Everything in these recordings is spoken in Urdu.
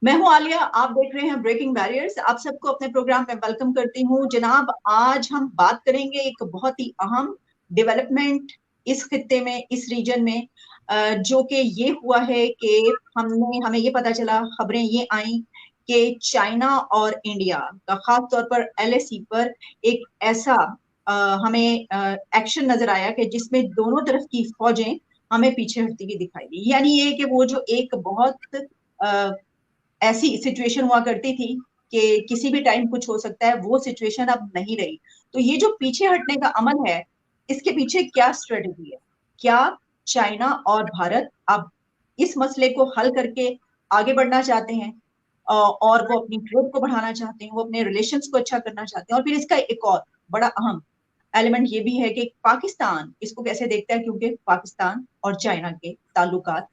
میں ہوں عالیہ، آپ دیکھ رہے ہیں بریکنگ بیریئرز۔ آپ سب کو اپنے پروگرام میں ویلکم کرتی ہوں۔ جناب، آج ہم بات کریں گے ایک بہت ہی اہم ڈیولپمنٹ اس خطے میں، اس ریجن میں، جو کہ یہ ہوا ہے کہ ہمیں یہ پتا چلا، خبریں یہ آئیں کہ چائنا اور انڈیا کا خاص طور پر LAC پر ایک ایسا ہمیں ایکشن نظر آیا کہ جس میں دونوں طرف کی فوجیں ہمیں پیچھے ہٹتی ہوئی دکھائی دی۔ یعنی یہ کہ وہ جو ایک بہت ایسی سچویشن ہوا کرتی تھی کہ کسی بھی ٹائم کچھ ہو سکتا ہے، وہ سچویشن اب نہیں رہی۔ تو یہ جو پیچھے ہٹنے کا عمل ہے، اس کے پیچھے کیا اسٹریٹجی ہے؟ کیا چائنا اور بھارت اب اس مسئلے کو حل کر کے آگے بڑھنا چاہتے ہیں، اور وہ اپنی ٹریڈ کو بڑھانا چاہتے ہیں، وہ اپنے ریلیشنز کو اچھا کرنا چاہتے ہیں؟ اور پھر اس کا ایک اور بڑا اہم ایلیمنٹ یہ بھی ہے کہ پاکستان اس کو کیسے دیکھتا ہے، کیونکہ پاکستان اور چائنا کے تعلقات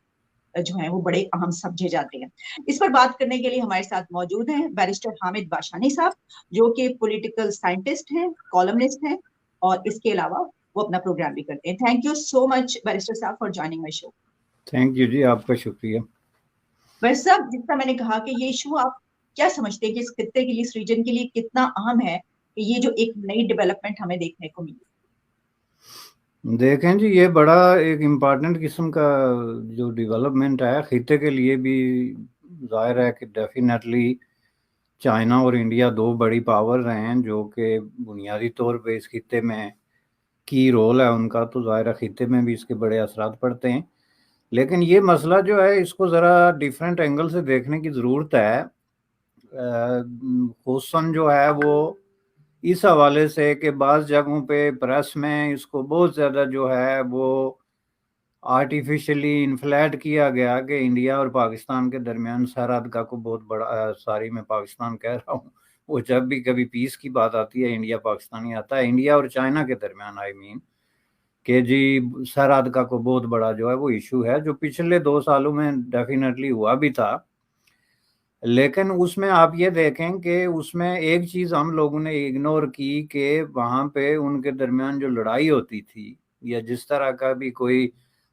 جو ہیں وہ بڑے اہم سمجھے جاتے ہیں۔ اس پر بات کرنے کے لیے ہمارے ساتھ موجود ہیں بیرسٹر حامد باشانی صاحب، جو کہ پولیٹیکل سائنٹسٹ ہیں، کالمنسٹ ہیں، اور اس کے علاوہ وہ اپنا پروگرام بھی کرتے ہیں۔ Thank you so much barrister sahib for joining my show. Thank you جی، آپ کا شکریہ۔ بیرسٹر صاحب، جس طرح میں نے کہا کہ یہ ایشو آپ کیا سمجھتے ہیں کہ اس خطے کے لیے، اس ریجن کے لیے کتنا اہم ہے کہ یہ جو ایک نئی ڈیولپمنٹ ہمیں دیکھنے کو ملی؟ دیکھیں جی، یہ بڑا ایک امپارٹنٹ قسم کا جو ڈیولپمنٹ ہے خطے کے لیے بھی۔ ظاہر ہے کہ ڈیفینیٹلی چائنا اور انڈیا دو بڑی پاور ہیں جو کہ بنیادی طور پہ اس خطے میں کی رول ہے ان کا، تو ظاہر ہے خطے میں بھی اس کے بڑے اثرات پڑتے ہیں۔ لیکن یہ مسئلہ جو ہے اس کو ذرا ڈیفرنٹ اینگل سے دیکھنے کی ضرورت ہے، خصوصاً جو ہے وہ اس حوالے سے کہ بعض جگہوں پہ پریس میں اس کو بہت زیادہ جو ہے وہ آرٹیفیشلی انفلیٹ کیا گیا کہ انڈیا اور پاکستان کے درمیان سرحد کا کو بہت بڑا، ساری میں پاکستان کہہ رہا ہوں، وہ جب بھی کبھی پیس کی بات آتی ہے انڈیا پاکستانی آتا ہے، انڈیا اور چائنا کے درمیان آئی مین کہ جی سرحد کا کو بہت بڑا جو ہے وہ ایشو ہے، جو پچھلے 2 سالوں میں ڈیفینیٹلی ہوا بھی تھا۔ لیکن اس میں آپ یہ دیکھیں کہ اس میں ایک چیز ہم لوگوں نے اگنور کی کہ وہاں پہ ان کے درمیان جو لڑائی ہوتی تھی یا جس طرح کا بھی کوئی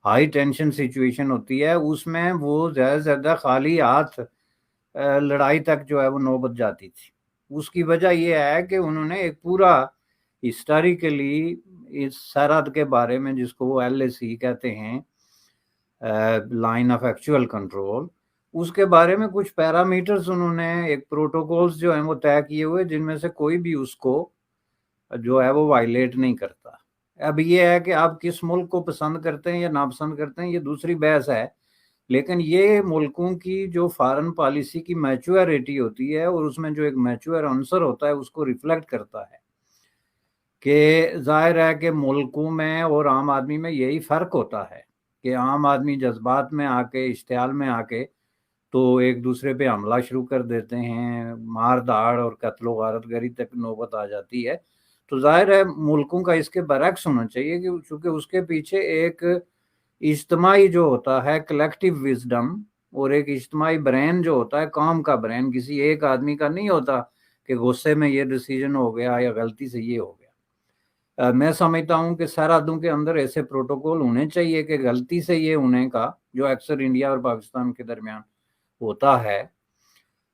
ہائی ٹینشن سچویشن ہوتی ہے، اس میں وہ زیادہ سے زیادہ خالی ہاتھ لڑائی تک جو ہے وہ نوبت جاتی تھی۔ اس کی وجہ یہ ہے کہ انہوں نے ایک پورا ہسٹوریکلی اس سرحد کے بارے میں، جس کو وہ LAC کہتے ہیں، لائن آف ایکچوئل کنٹرول، اس کے بارے میں کچھ پیرامیٹرز انہوں نے ایک پروٹوکولز جو ہیں وہ طے کیے ہوئے، جن میں سے کوئی بھی اس کو جو ہے وہ وائلیٹ نہیں کرتا۔ اب یہ ہے کہ آپ کس ملک کو پسند کرتے ہیں یا ناپسند کرتے ہیں، یہ دوسری بحث ہے، لیکن یہ ملکوں کی جو فارن پالیسی کی میچورٹی ہوتی ہے اور اس میں جو ایک میچور عنصر ہوتا ہے اس کو ریفلیکٹ کرتا ہے کہ ظاہر ہے کہ ملکوں میں اور عام آدمی میں یہی فرق ہوتا ہے کہ عام آدمی جذبات میں آ کے، اشتعال میں آ کے تو ایک دوسرے پہ حملہ شروع کر دیتے ہیں، مار داڑ اور قتل و غارت گری تک نوبت آ جاتی ہے۔ تو ظاہر ہے ملکوں کا اس کے برعکس ہونا چاہیے کہ چونکہ اس کے پیچھے ایک اجتماعی جو ہوتا ہے کلیکٹیو وزڈم، اور ایک اجتماعی برین جو ہوتا ہے، کام کا برین، کسی ایک آدمی کا نہیں ہوتا کہ غصے میں یہ ڈیسیجن ہو گیا یا غلطی سے یہ ہو گیا۔ میں سمجھتا ہوں کہ سرحدوں کے اندر ایسے پروٹوکول ہونے چاہیے کہ غلطی سے یہ ہونے کا، جو اکثر انڈیا اور پاکستان کے درمیان ہوتا ہے،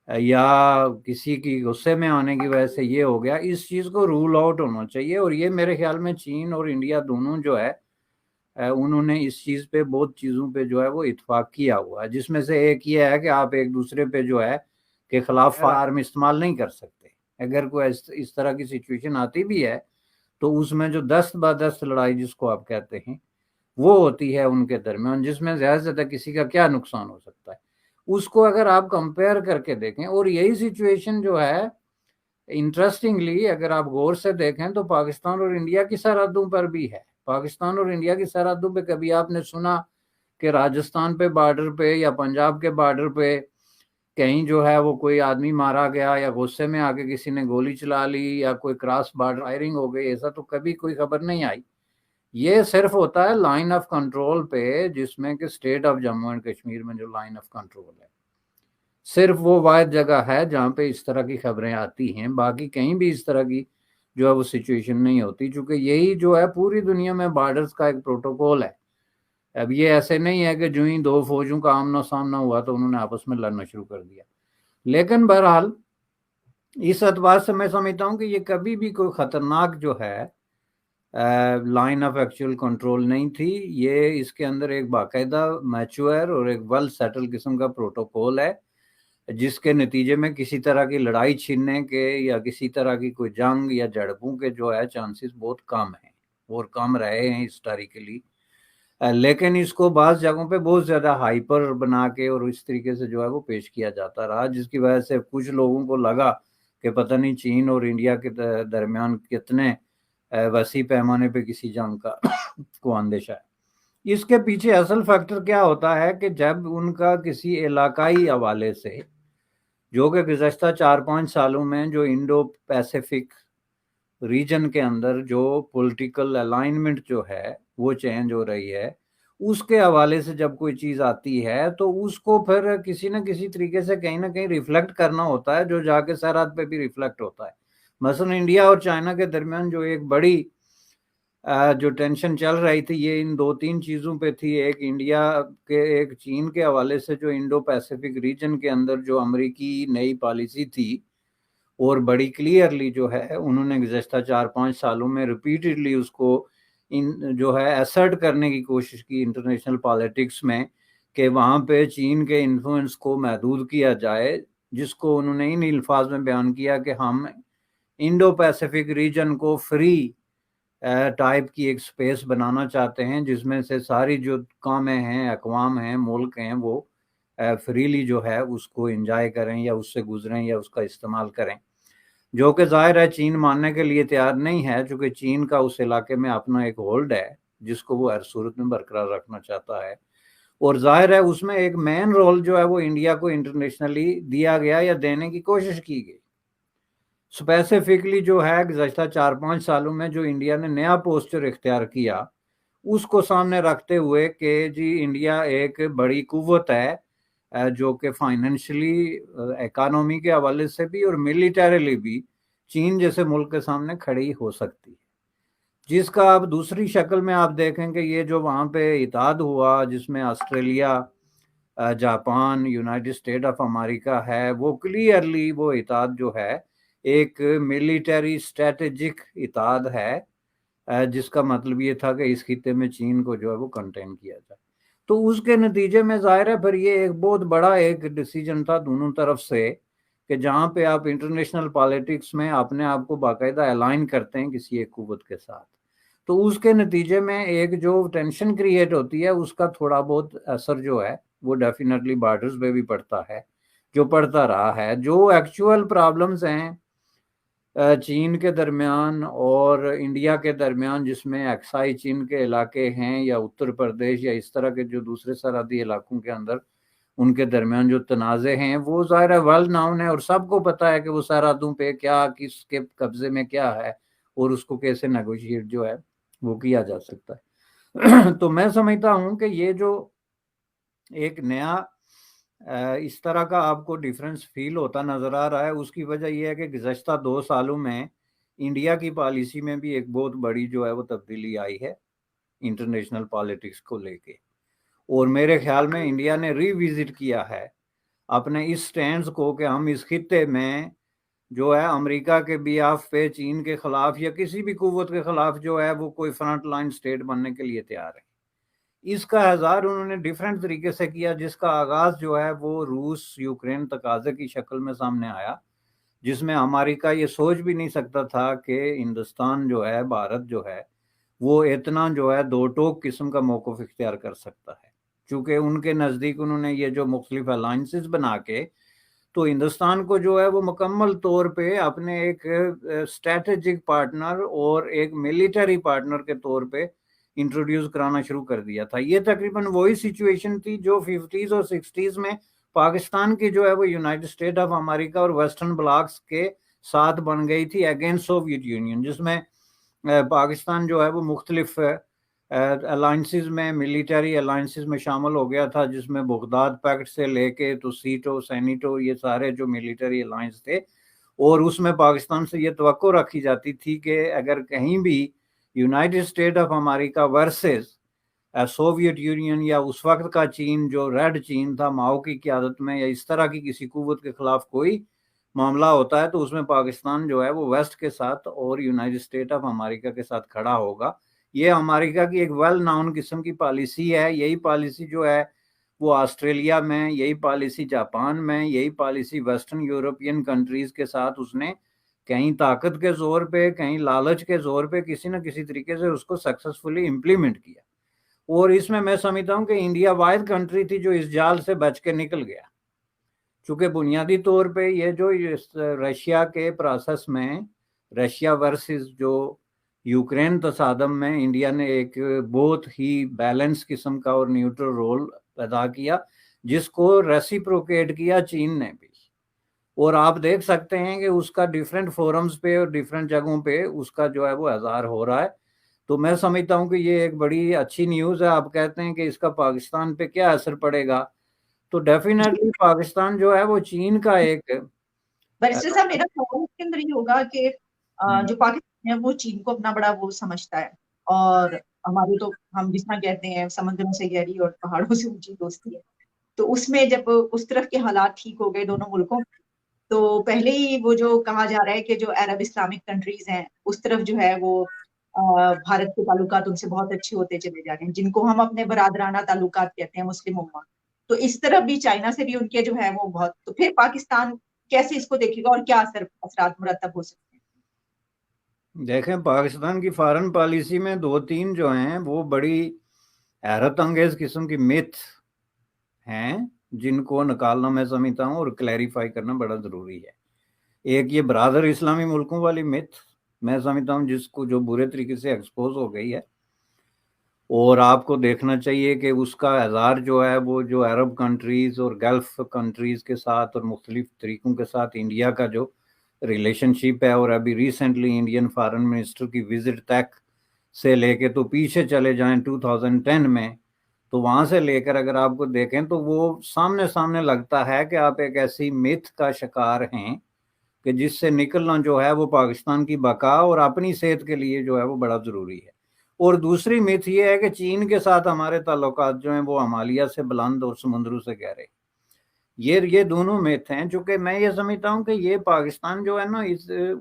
یا کسی کی غصے میں آنے کی وجہ سے یہ ہو گیا، اس چیز کو رول آؤٹ ہونا چاہیے۔ اور یہ میرے خیال میں چین اور انڈیا دونوں جو ہے انہوں نے اس چیز پہ بہت چیزوں پہ جو ہے وہ اتفاق کیا ہوا ہے، جس میں سے ایک یہ ہے کہ آپ ایک دوسرے پہ جو ہے کہ خلاف فائر آرم استعمال نہیں کر سکتے۔ اگر کوئی اس طرح کی سچویشن آتی بھی ہے تو اس میں جو دست بدست لڑائی جس کو آپ کہتے ہیں وہ ہوتی ہے ان کے درمیان، جس میں زیادہ سے زیادہ کسی کا کیا نقصان ہو سکتا ہے، اس کو اگر آپ کمپیئر کر کے دیکھیں۔ اور یہی سچویشن جو ہے انٹرسٹنگلی اگر آپ غور سے دیکھیں تو پاکستان اور انڈیا کی سرحدوں پر بھی ہے۔ پاکستان اور انڈیا کی سرحدوں پہ کبھی آپ نے سنا کہ راجستھان پہ بارڈر پہ یا پنجاب کے بارڈر پہ کہیں جو ہے وہ کوئی آدمی مارا گیا یا غصے میں آ کے کسی نے گولی چلا لی یا کوئی کراس بارڈر فائرنگ ہو گئی؟ ایسا تو کبھی کوئی خبر نہیں آئی۔ یہ صرف ہوتا ہے لائن آف کنٹرول پہ، جس میں کہ state of Jammu and Kashmir میں جو لائن آف کنٹرول ہے، صرف وہ واحد جگہ ہے جہاں پہ اس طرح کی خبریں آتی ہیں، باقی کہیں بھی اس طرح کی جو ہے وہ سچویشن نہیں ہوتی، چونکہ یہی جو ہے پوری دنیا میں بارڈرز کا ایک پروٹوکول ہے۔ اب یہ ایسے نہیں ہے کہ جو ہی دو فوجوں کا آمنا سامنا ہوا تو انہوں نے آپس میں لڑنا شروع کر دیا۔ لیکن بہرحال اس اعتبار سے میں سمجھتا ہوں کہ یہ کبھی بھی کوئی خطرناک جو ہے لائن آف ایکچوئل کنٹرول نہیں تھی. یہ اس کے اندر ایک باقاعدہ میچور اور ایک ویل سیٹل قسم کا پروٹوکول ہے جس کے نتیجے میں کسی طرح کی لڑائی چھیننے کے یا کسی طرح کی کوئی جنگ یا جھڑپوں کے جو ہے چانسز بہت کم ہیں اور کم رہے ہیں ہسٹوریکلی. لیکن اس کو بعض جگہوں پہ بہت زیادہ ہائپر بنا کے اور اس طریقے سے جو ہے وہ پیش کیا جاتا رہا, جس کی وجہ سے کچھ لوگوں کو لگا کہ پتہ نہیں چین اور انڈیا کے درمیان کتنے وسیع پیمانے پہ کسی جنگ کا کو اندیشہ ہے. اس کے پیچھے اصل فیکٹر کیا ہوتا ہے کہ جب ان کا کسی علاقائی حوالے سے جو کہ گزشتہ 4-5 سالوں میں جو انڈو پیسیفک ریجن کے اندر جو پولیٹیکل الائنمنٹ جو ہے وہ چینج ہو رہی ہے, اس کے حوالے سے جب کوئی چیز آتی ہے تو اس کو پھر کسی نہ کسی طریقے سے کہیں نہ کہیں ریفلیکٹ کرنا ہوتا ہے, جو جا کے سرحد پہ بھی ریفلیکٹ ہوتا ہے. مثلا انڈیا اور چائنا کے درمیان جو ایک بڑی جو ٹینشن چل رہی تھی یہ ان 2-3 چیزوں پہ تھی. ایک انڈیا کے ایک چین کے حوالے سے جو انڈو پیسیفک ریجن کے اندر جو امریکی نئی پالیسی تھی اور بڑی کلیئرلی جو ہے انہوں نے گزشتہ 4-5 سالوں میں ریپیٹڈلی اس کو جو ہے ایسرٹ کرنے کی کوشش کی انٹرنیشنل پالیٹکس میں کہ وہاں پہ چین کے انفلوئنس کو محدود کیا جائے, جس کو انہوں نے ان الفاظ میں بیان کیا کہ ہم انڈو پیسیفک ریجن کو فری ٹائپ کی ایک سپیس بنانا چاہتے ہیں جس میں سے ساری جو قومیں ہیں, اقوام ہیں, ملک ہیں, وہ فریلی جو ہے اس کو انجوائے کریں یا اس سے گزریں یا اس کا استعمال کریں, جو کہ ظاہر ہے چین ماننے کے لیے تیار نہیں ہے, چونکہ چین کا اس علاقے میں اپنا ایک ہولڈ ہے جس کو وہ ہر صورت میں برقرار رکھنا چاہتا ہے. اور ظاہر ہے اس میں ایک مین رول جو ہے وہ انڈیا کو انٹرنیشنلی دیا گیا یا دینے کی کوشش کی گئی. اسپیسیفکلی جو ہے گزشتہ 4-5 سالوں میں جو انڈیا نے نیا پوسچر اختیار کیا اس کو سامنے رکھتے ہوئے کہ جی انڈیا ایک بڑی قوت ہے جو کہ فائنینشلی اکانومی کے حوالے سے بھی اور ملیٹریلی بھی چین جیسے ملک کے سامنے کھڑی ہو سکتی ہے, جس کا اب دوسری شکل میں آپ دیکھیں کہ یہ جو وہاں پہ اتحاد ہوا جس میں Australia, Japan, United State of امریکہ ہے, وہ کلیئرلی وہ اتحاد جو ہے ایک ملیٹری اسٹریٹجک اتحاد ہے جس کا مطلب یہ تھا کہ اس خطے میں چین کو جو ہے وہ کنٹین کیا جائے. تو اس کے نتیجے میں ظاہر ہے پھر یہ ایک بہت بڑا ایک ڈیسیجن تھا دونوں طرف سے کہ جہاں پہ آپ انٹرنیشنل پالیٹکس میں اپنے آپ کو باقاعدہ الائن کرتے ہیں کسی ایک قوت کے ساتھ, تو اس کے نتیجے میں ایک جو ٹینشن کریٹ ہوتی ہے اس کا تھوڑا بہت اثر جو ہے وہ ڈیفینیٹلی بارڈرز پہ بھی پڑتا ہے, جو پڑتا رہا ہے. جو ایکچوئل پرابلمز ہیں چین کے درمیان اور انڈیا کے درمیان, جس میں اکسائی چین کے علاقے ہیں یا اتر پردیش یا اس طرح کے جو دوسرے سرحدی علاقوں کے اندر ان کے درمیان جو تنازع ہیں, وہ ظاہر ہے ویل ناؤن ہے اور سب کو پتا ہے کہ وہ سرحدوں پہ کیا کس کے قبضے میں کیا ہے اور اس کو کیسے نیگوشیٹ جو ہے وہ کیا جا سکتا ہے. تو میں سمجھتا ہوں کہ یہ جو ایک نیا اس طرح کا آپ کو ڈیفرنس فیل ہوتا نظر آ رہا ہے, اس کی وجہ یہ ہے کہ گزشتہ 2 سالوں میں انڈیا کی پالیسی میں بھی ایک بہت بڑی جو ہے وہ تبدیلی آئی ہے انٹرنیشنل پالیٹکس کو لے کے, اور میرے خیال میں انڈیا نے ری وزٹ کیا ہے اپنے اس سٹینڈز کو کہ ہم اس خطے میں جو ہے امریکہ کے بیاف پہ چین کے خلاف یا کسی بھی قوت کے خلاف جو ہے وہ کوئی فرنٹ لائن سٹیٹ بننے کے لیے تیار ہے. اس کا اظہار انہوں نے ڈیفرنٹ طریقے سے کیا, جس کا آغاز جو ہے وہ روس یوکرین تقاضے کی شکل میں سامنے آیا, جس میں امریکہ یہ سوچ بھی نہیں سکتا تھا کہ ہندوستان جو ہے, بھارت جو ہے, وہ اتنا جو ہے دو ٹوک قسم کا موقف اختیار کر سکتا ہے, چونکہ ان کے نزدیک انہوں نے یہ جو مختلف الائنسز بنا کے تو ہندوستان کو جو ہے وہ مکمل طور پہ اپنے ایک اسٹریٹجک پارٹنر اور ایک ملیٹری پارٹنر کے طور پہ انٹروڈیوس کرانا شروع کر دیا تھا. یہ تقریباً وہی سچویشن تھی جو 50s اور 60s میں پاکستان کی جو ہے وہ یونائٹڈ اسٹیٹ آف امریکہ اور ویسٹرن بلاکس کے ساتھ بن گئی تھی اگینسٹ سوویت یونین, جس میں پاکستان جو ہے وہ مختلف الائنسز میں, ملیٹری الائنسز میں شامل ہو گیا تھا, جس میں بغداد پیکٹ سے لے کے تو سیٹو, سینیٹو, یہ سارے جو ملیٹری الائنس تھے, اور اس میں پاکستان سے یہ توقع رکھی جاتی تھی کہ اگر کہیں بھی United State of America versus Soviet Union یا اس وقت کا چین جو ریڈ چین تھا ماؤ کی قیادت میں، یا اس طرح کی کسی قوت کے خلاف کوئی معاملہ ہوتا ہے تو اس میں پاکستان جو ہے وہ ویسٹ کے ساتھ اور یونائٹڈ اسٹیٹ آف امریکہ کے ساتھ کھڑا ہوگا۔ یہ امریکہ کی ایک ویل ناؤن قسم کی پالیسی ہے۔ یہی پالیسی جو ہے وہ آسٹریلیا میں، یہی پالیسی جاپان میں، یہی پالیسی ویسٹرن یورپین کنٹریز کے ساتھ اس نے کہیں طاقت کے زور پہ، کہیں لالچ کے زور پہ کسی نہ کسی طریقے سے اس کو سکسیسفلی امپلیمنٹ کیا۔ اور اس میں سمجھتا ہوں کہ انڈیا واحد کنٹری تھی جو اس جال سے بچ کے نکل گیا، چونکہ بنیادی طور پہ یہ جو رشیا کے پروسیس میں، رشیا ورسز جو یوکرین تصادم میں انڈیا نے ایک بہت ہی بیلنس قسم کا اور نیوٹرل رول ادا کیا، جس کو ریسیپروکیٹ کیا چین نے بھی۔ اور آپ دیکھ سکتے ہیں کہ اس کا ڈیفرنٹ فورمز پہ اور ڈیفرنٹ جگہوں پہ اس کا جو ہے وہ اظہار ہو رہا ہے۔ تو میں سمجھتا ہوں کہ یہ ایک بڑی اچھی نیوز ہے۔ آپ کہتے ہیں کہ اس کا پاکستان پہ کیا اثر پڑے گا، تو ڈیفینیٹلی پاکستان جو ہے وہ چین کا ایک بیرسٹر صاحب میرا سوال اس کے اندر یہ ہوگا کہ جو پاکستان ہے وہ چین کو اپنا بڑا وہ سمجھتا ہے، اور ہماری تو ہم جس طرح کہتے ہیں سمندروں سے گہری اور پہاڑوں سے اونچی دوستی ہے، تو اس میں جب اس طرف کے حالات ٹھیک ہو گئے دونوں ملکوں، تو پہلے ہی وہ جو کہا جا رہا ہے کہ جو عرب اسلامک کنٹریز ہیں اس طرف جو ہے وہ بھارت کے تعلقات ان سے بہت اچھے ہوتے چلے جا رہے ہیں، جن کو ہم اپنے برادرانہ تعلقات کہتے ہیں مسلم امہ، تو اس طرف بھی چائنا سے بھی ان کے جو ہے وہ بہت، تو پھر پاکستان کیسے اس کو دیکھے گا اور کیا اثرات مرتب ہو سکتے ہیں؟ دیکھیں، پاکستان کی فارن پالیسی میں دو تین جو ہیں وہ بڑی حیرت انگیز قسم کی میتھ ہیں جن کو نکالنا میں سمجھتا ہوں اور کلیریفائی کرنا بڑا ضروری ہے۔ ایک یہ برادر اسلامی ملکوں والی میتھ میں سمجھتا ہوں جس کو جو برے طریقے سے ایکسپوز ہو گئی ہے، اور آپ کو دیکھنا چاہیے کہ اس کا اظہار جو ہے وہ جو عرب کنٹریز اور گلف کنٹریز کے ساتھ اور مختلف طریقوں کے ساتھ انڈیا کا جو ریلیشن شپ ہے، اور ابھی ریسنٹلی انڈین فارن منسٹر کی وزٹ تک سے لے کے تو پیچھے چلے جائیں 2010 میں، تو وہاں سے لے کر اگر آپ کو دیکھیں تو وہ سامنے لگتا ہے کہ آپ ایک ایسی میتھ کا شکار ہیں کہ جس سے نکلنا جو ہے وہ پاکستان کی بقا اور اپنی صحت کے لیے جو ہے وہ بڑا ضروری ہے۔ اور دوسری میتھ یہ ہے کہ چین کے ساتھ ہمارے تعلقات جو ہیں وہ ہمالیہ سے بلند اور سمندروں سے گہرے، یہ دونوں میتھ ہیں۔ چونکہ میں یہ سمجھتا ہوں کہ یہ پاکستان جو ہے نا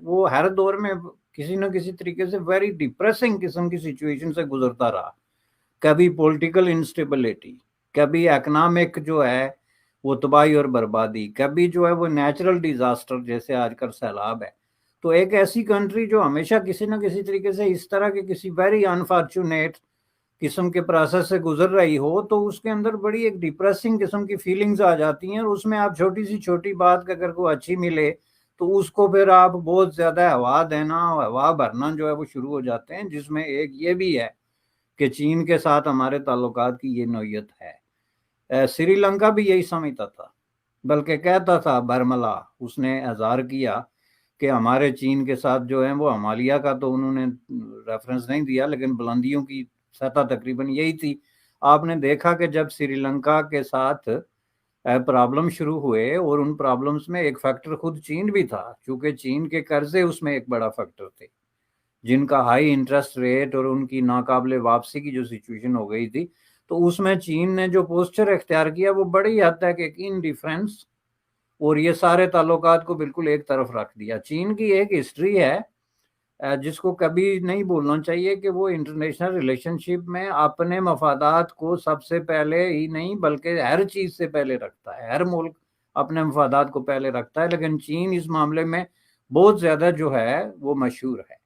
وہ ہر دور میں کسی نہ کسی طریقے سے ویری ڈپریسنگ قسم کی سچویشن سے گزرتا رہا، کبھی پولیٹیکل انسٹیبلٹی، کبھی اکنامک جو ہے وہ تباہی اور بربادی، کبھی جو ہے وہ نیچرل ڈیزاسٹر جیسے آج کل سیلاب ہے۔ تو ایک ایسی کنٹری جو ہمیشہ کسی نہ کسی طریقے سے اس طرح کے کسی ویری انفارچونیٹ قسم کے پروسیس سے گزر رہی ہو، تو اس کے اندر بڑی ایک ڈپریسنگ قسم کی فیلنگز آ جاتی ہیں، اور اس میں آپ چھوٹی سی چھوٹی بات کا اگر کوئی اچھی ملے تو اس کو پھر آپ بہت زیادہ ہوا دینا، ہوا بھرنا جو ہے وہ شروع ہو جاتے ہیں، جس میں ایک یہ بھی ہے کہ چین کے ساتھ ہمارے تعلقات کی یہ نوعیت ہے۔ سری لنکا بھی یہی سمجھتا تھا، بلکہ کہتا تھا برملا، اس نے اظہار کیا کہ ہمارے چین کے ساتھ جو ہیں وہ ہمالیہ کا تو انہوں نے ریفرنس نہیں دیا، لیکن بلندیوں کی سطح تقریباً یہی تھی۔ آپ نے دیکھا کہ جب سری لنکا کے ساتھ پرابلم شروع ہوئے، اور ان پرابلمز میں ایک فیکٹر خود چین بھی تھا، چونکہ چین کے قرضے اس میں ایک بڑا فیکٹر تھے، جن کا ہائی انٹرسٹ ریٹ اور ان کی ناقابل واپسی کی جو سچویشن ہو گئی تھی، تو اس میں چین نے جو پوسچر اختیار کیا وہ بڑی حد تک ایک انڈیفرنس اور یہ سارے تعلقات کو بالکل ایک طرف رکھ دیا۔ چین کی ایک ہسٹری ہے جس کو کبھی نہیں بھولنا چاہیے کہ وہ انٹرنیشنل ریلیشن شپ میں اپنے مفادات کو سب سے پہلے ہی نہیں بلکہ ہر چیز سے پہلے رکھتا ہے۔ ہر ملک اپنے مفادات کو پہلے رکھتا ہے، لیکن چین اس معاملے میں بہت زیادہ جو ہے وہ مشہور ہے۔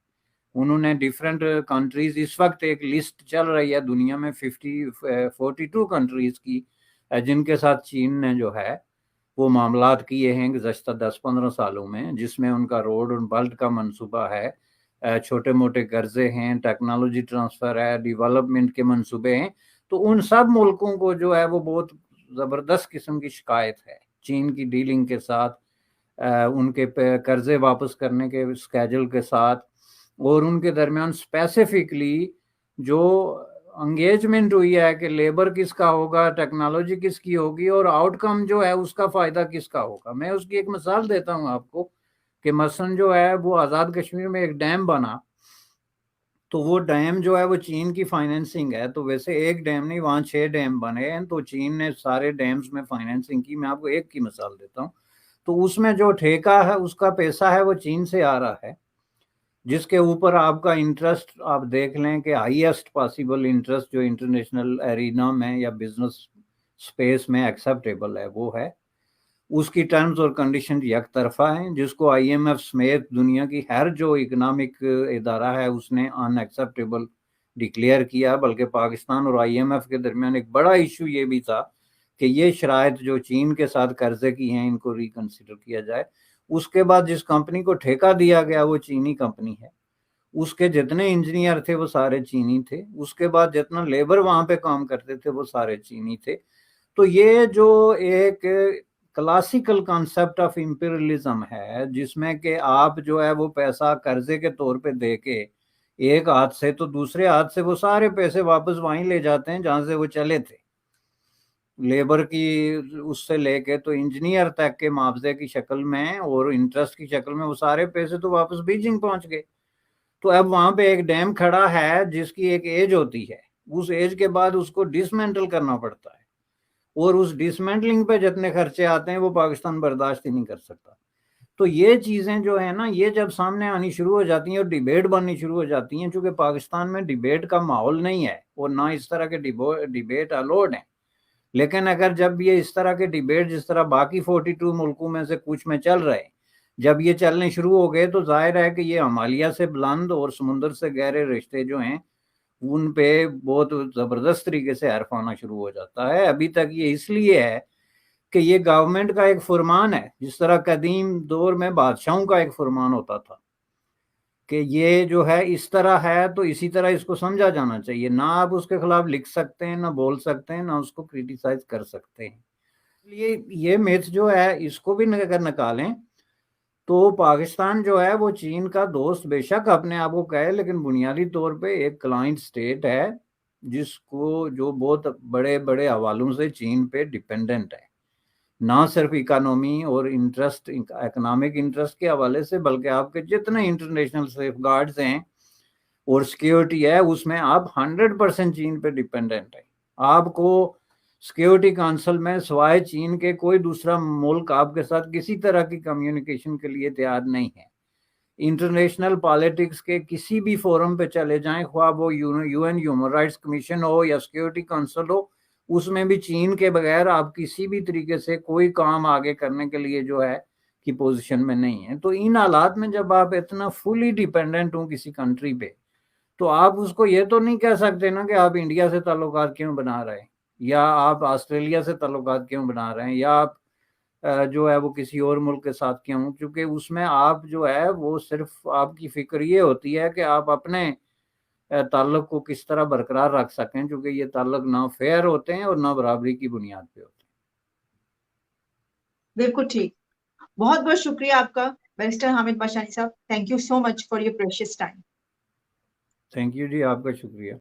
انہوں نے ڈیفرنٹ کنٹریز، اس وقت ایک لسٹ چل رہی ہے دنیا میں 42 کنٹریز کی جن کے ساتھ چین نے جو ہے وہ معاملات کیے ہیں گزشتہ 10-15 سالوں میں، جس میں ان کا روڈ اور بلٹ کا منصوبہ ہے، چھوٹے موٹے قرضے ہیں، ٹیکنالوجی ٹرانسفر ہے، ڈیولپمنٹ کے منصوبے ہیں۔ تو ان سب ملکوں کو جو ہے وہ بہت زبردست قسم کی شکایت ہے چین کی ڈیلنگ کے ساتھ، ان کے قرضے واپس کرنے کے اسکیجول کے ساتھ، اور ان کے درمیان اسپیسیفکلی جو انگیجمنٹ ہوئی ہے کہ لیبر کس کا ہوگا، ٹیکنالوجی کس کی ہوگی، اور آؤٹ کم جو ہے اس کا فائدہ کس کا ہوگا۔ میں اس کی ایک مثال دیتا ہوں آپ کو کہ مثلا جو ہے وہ آزاد کشمیر میں ایک ڈیم بنا، تو وہ ڈیم جو ہے وہ چین کی فائنینسنگ ہے. تو ویسے ایک ڈیم نہیں، وہاں 6 ڈیم بنے ہیں. تو چین نے سارے ڈیمز میں فائنینسنگ کی. میں آپ کو ایک کی مثال دیتا ہوں. تو اس میں جو ٹھیکہ ہے اس کا پیسہ ہے وہ چین سے آ رہا ہے، جس کے اوپر آپ کا انٹرسٹ آپ دیکھ لیں کہ ہائیسٹ پاسبل انٹرسٹ جو انٹرنیشنل ایرینا میں یا بزنس سپیس میں ایکسیپٹیبل ہے وہ ہے. اس کی ٹرمز اور کنڈیشن یک طرفہ ہیں، جس کو آئی ایم ایف سمیت دنیا کی ہر جو اکنامک ادارہ ہے اس نے ان ایکسیپٹیبل ڈکلیئر کیا. بلکہ پاکستان اور آئی ایم ایف کے درمیان ایک بڑا ایشو یہ بھی تھا کہ یہ شرائط جو چین کے ساتھ قرضے کی ہیں ان کو ریکنسیڈر کیا جائے. اس کے بعد جس کمپنی کو ٹھیکہ دیا گیا وہ چینی کمپنی ہے، اس کے جتنے انجینئر تھے وہ سارے چینی تھے، اس کے بعد جتنا لیبر وہاں پہ کام کرتے تھے وہ سارے چینی تھے. تو یہ جو ایک کلاسیکل کانسیپٹ آف امپیریلزم ہے، جس میں کہ آپ جو ہے وہ پیسہ قرضے کے طور پہ دے کے ایک ہاتھ سے تو دوسرے ہاتھ سے وہ سارے پیسے واپس وہیں لے جاتے ہیں جہاں سے وہ چلے تھے. لیبر کی اس سے لے کے تو انجینئر تک کے معاوضے کی شکل میں اور انٹرسٹ کی شکل میں وہ سارے پیسے تو واپس بیجنگ پہنچ گئے. تو اب وہاں پہ ایک ڈیم کھڑا ہے جس کی ایک ایج ہوتی ہے، اس ایج کے بعد اس کو ڈسمینٹل کرنا پڑتا ہے، اور اس ڈسمینٹلنگ پہ جتنے خرچے آتے ہیں وہ پاکستان برداشت ہی نہیں کر سکتا. تو یہ چیزیں جو ہے نا، یہ جب سامنے آنی شروع ہو جاتی ہیں اور ڈیبیٹ بننی شروع ہو جاتی ہیں، چونکہ پاکستان میں ڈیبیٹ کا ماحول نہیں ہے اور نہ اس طرح کے ڈیبیٹ الاؤڈ ہیں. لیکن اگر جب یہ اس طرح کے ڈیبیٹ جس طرح باقی 42 ملکوں میں سے کچھ میں چل رہے، جب یہ چلنے شروع ہو گئے تو ظاہر ہے کہ یہ ہمالیہ سے بلند اور سمندر سے گہرے رشتے جو ہیں ان پہ بہت زبردست طریقے سے حرف آنا شروع ہو جاتا ہے. ابھی تک یہ اس لیے ہے کہ یہ گورنمنٹ کا ایک فرمان ہے، جس طرح قدیم دور میں بادشاہوں کا ایک فرمان ہوتا تھا کہ یہ جو ہے اس طرح ہے تو اسی طرح اس کو سمجھا جانا چاہیے. نہ آپ اس کے خلاف لکھ سکتے ہیں، نہ بول سکتے ہیں، نہ اس کو کریٹیسائز کر سکتے ہیں. یہ میتھ جو ہے اس کو بھی اگر نکالیں تو پاکستان جو ہے وہ چین کا دوست بے شک اپنے آپ کو کہے، لیکن بنیادی طور پہ ایک کلائنٹ سٹیٹ ہے جس کو جو بہت بڑے بڑے حوالوں سے چین پہ ڈیپینڈنٹ ہے، نہ صرف اکانومی اور انٹرسٹ اکنامک انٹرسٹ کے حوالے سے، بلکہ آپ کے جتنے انٹرنیشنل سیف گارڈز ہیں اور سیکیورٹی ہے اس میں آپ 100% چین پہ ڈیپینڈنٹ ہے. آپ کو سیکیورٹی کونسل میں سوائے چین کے کوئی دوسرا ملک آپ کے ساتھ کسی طرح کی کمیونیکیشن کے لیے تیار نہیں ہے. انٹرنیشنل پالیٹکس کے کسی بھی فورم پہ چلے جائیں، خواہ وہ U N human rights commission ہو یا سیکیورٹی کونسل ہو، اس میں بھی چین کے بغیر آپ کسی بھی طریقے سے کوئی کام آگے کرنے کے لیے جو ہے کی پوزیشن میں نہیں ہے. تو ان حالات میں جب آپ اتنا فلی ڈیپینڈنٹ ہوں کسی کنٹری پہ، تو آپ اس کو یہ تو نہیں کہہ سکتے نا کہ آپ انڈیا سے تعلقات کیوں بنا رہے ہیں، یا آپ آسٹریلیا سے تعلقات کیوں بنا رہے ہیں، یا آپ جو ہے وہ کسی اور ملک کے ساتھ کیوں. کیونکہ اس میں آپ جو ہے وہ صرف آپ کی فکر یہ ہوتی ہے کہ آپ اپنے تعلق کو کس طرح برقرار رکھ سکیں، چونکہ یہ تعلق نہ فیئر ہوتے ہیں اور نہ برابری کی بنیاد پہ ہوتے ہیں. بالکل ٹھیک. بہت بہت شکریہ آپ کا barrister Hamid Bashani sahib. Thank you so much for your precious time. Thank you جی، آپ کا شکریہ.